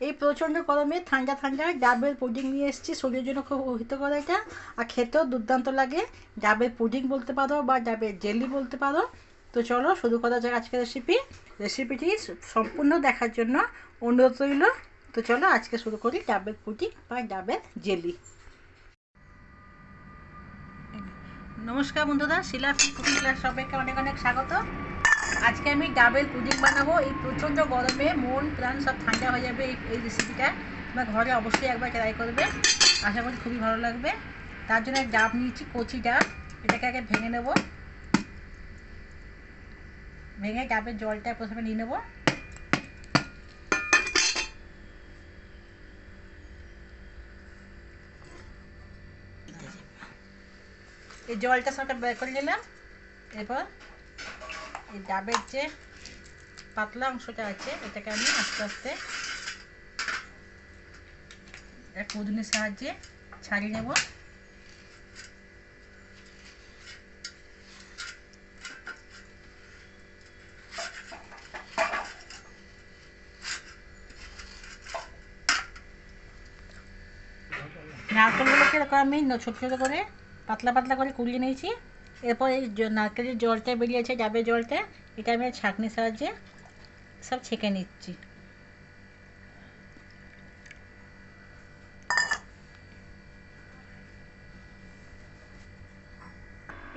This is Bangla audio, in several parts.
এই প্রচণ্ড গরমে ঠান্ডা ঠান্ডা ডাবের পুডিং নিয়ে এসেছি, শরীরের জন্য খুব হিতকর এটা, আর খেতেও দুর্দান্ত লাগে। ডাবের পুডিং বলতে পারো বা ডাবের জেলি বলতে পারো। তো চলো শুরু করা যাক আজকের রেসিপিটি সম্পূর্ণ দেখার জন্য অনুরোধ রইল। তো চলো আজকে শুরু করি ডাবের পুডিং বা ডাবের জেলি। নমস্কার বন্ধুরা, শিলা কুকিং ক্লাস সবাইকে অনেক অনেক স্বাগত। আজকে আমি ডাবের পুডিং বানাবো। এই প্রচণ্ড গরমে মন প্রাণ সব ঠান্ডা হয়ে যাবে এই রেসিপিটা। তোমরা ঘরে অবশ্যই একবার ট্রাই করবে, আশা করি খুবই ভালো লাগবে। তার জন্য ডাব নিয়েছি, কচি ডাব। এটাকে আগে ভেঙে নেব। ভেঙে ডাবের জলটা প্রথমে নিয়ে নেব। এই জলটা সবটা বের করে নিলাম। এরপর এই ডাবের যে পাতলা অংশটা আছে এটাকে আমি আস্তে আস্তে কুদুনির সাহায্যে ছাড়িয়ে নেব। নারকেলগুলোকে এরকম আমি ছোটো ছোটো করে পাতলা পাতলা করে কুড়িয়ে নিয়েছি। এরপর এই নারকেলের জলটা বেরিয়েছে, ডাবের জলটা, এটা আমি ছাঁকনির সাহায্যে সব ছেঁকে নিচ্ছি।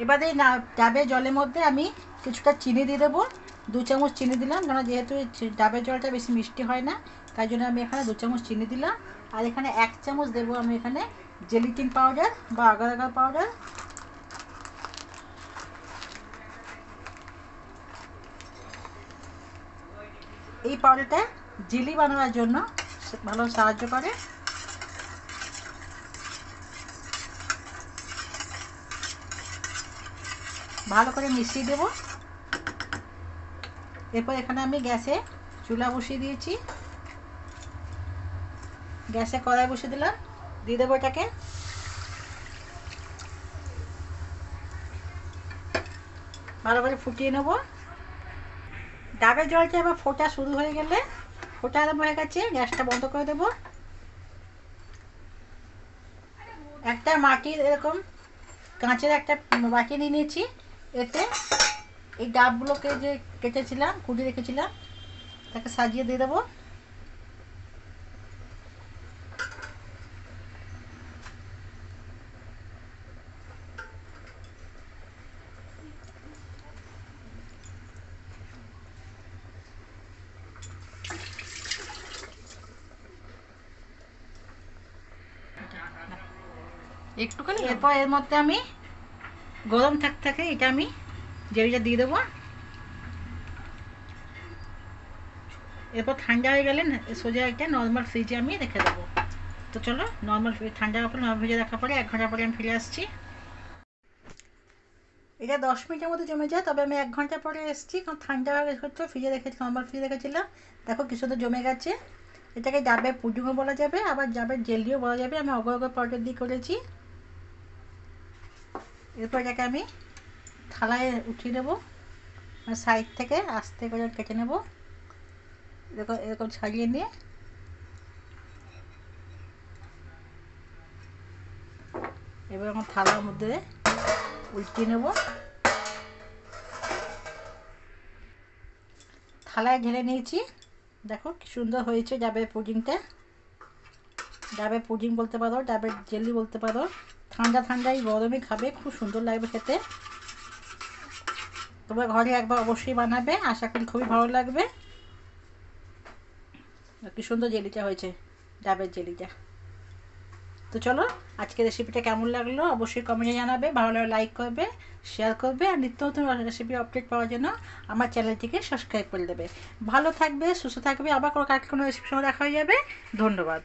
এবারে ডাবের জলের মধ্যে আমি কিছুটা চিনি দিয়ে দেবো। 2 চামচ চিনি দিলাম, কারণ যেহেতু ডাবের জলটা বেশি মিষ্টি হয় না, তাই জন্য আমি এখানে 2 চামচ চিনি দিলাম। আর এখানে 1 চামচ দেবো আমি এখানে জেলিটিন পাউডার বা আগার আগার পাউডার। এই পাউডারটা জেলি বানানোর জন্য ভালো সাহায্য করে। ভালো করে মিশিয়ে দেবো। এরপর এখানে আমি গ্যাসে চুলা বসিয়ে দিয়েছি। গ্যাসে কড়াই বসিয়ে দিলাম, দিয়ে দেবো এটাকে। ভালো করে ফুটিয়ে নেব। ডাবের জলটা এবার ফোটা শুরু হয়ে গেলে, ফোটা আরম্ভ হয়ে গেছে, গ্যাসটা বন্ধ করে দেবো। একটা মাটির এরকম কাঁচের একটা বাটি নিয়ে নিয়েছি। এতে এই ডাবগুলোকে যে কেটেছিলাম, কুটে রেখেছিলাম, তাকে সাজিয়ে দিয়ে দেবো। একটুখানি। এরপর এর মধ্যে আমি গরম থাকতে থাকে এটা আমি জেলিটা দিয়ে দেবো। এরপর ঠান্ডা হয়ে গেলে সোজা এটা নর্মাল ফ্রিজে আমি রেখে দেবো। তো চলো নর্মাল ঠান্ডা হওয়ার পর নর্মাল ফ্রিজে রাখার পরে 1 ঘন্টা পরে আমি ফিরে আসছি। এটা 10 মিনিটের মধ্যে জমে যায়, তবে আমি 1 ঘন্টা পরে এসেছি, কারণ ঠান্ডা হয়ে গেছে, ফ্রিজে রেখেছি, নর্মাল ফ্রিজে রেখেছিলাম। দেখো কি সুন্দর জমে গেছে। এটাকে ডাবের পুডিংও বলা যাবে, আবার ডাবের জেলিও বলা যাবে। আমি অগর অগর পাউডার দিয়ে করেছি। এরপর এটাকে আমি থালায় উঠিয়ে নেবো, সাইড থেকে আস্তে করে কেটে নেব। এরকম এরকম ছাড়িয়ে নিয়ে এবার আমার থালার মধ্যে উল্টিয়ে নেব। থালায় ঢেলে নিয়েছি। দেখো কি সুন্দর হয়েছে ডাবের পুডিংটা। ডাবের পুডিং বলতে পারো, ডাবের জেলি বলতে পারো। ঠান্ডা ঠান্ডা এই গরমে খাবে, খুব সুন্দর লাগবে খেতে। তোমরা ঘরে একবার অবশ্যই বানাবে, আশা করি খুবই ভালো লাগবে। কি সুন্দর জেলিটা হয়েছে, ডাবের জেলিটা। তো চলো আজকে রেসিপিটা কেমন লাগলো অবশ্যই কমেন্টে জানাবে। ভালো লাগলে লাইক করবে, শেয়ার করবে, আর নিত্য নতুন রেসিপি আপডেট পাওয়ার জন্য আমার চ্যানেলটিকে সাবস্ক্রাইব করে দেবে। ভালো থাকবে, সুস্থ থাকবে। আবার কোনো রেসিপির সঙ্গে দেখা হয়ে যাবে। ধন্যবাদ।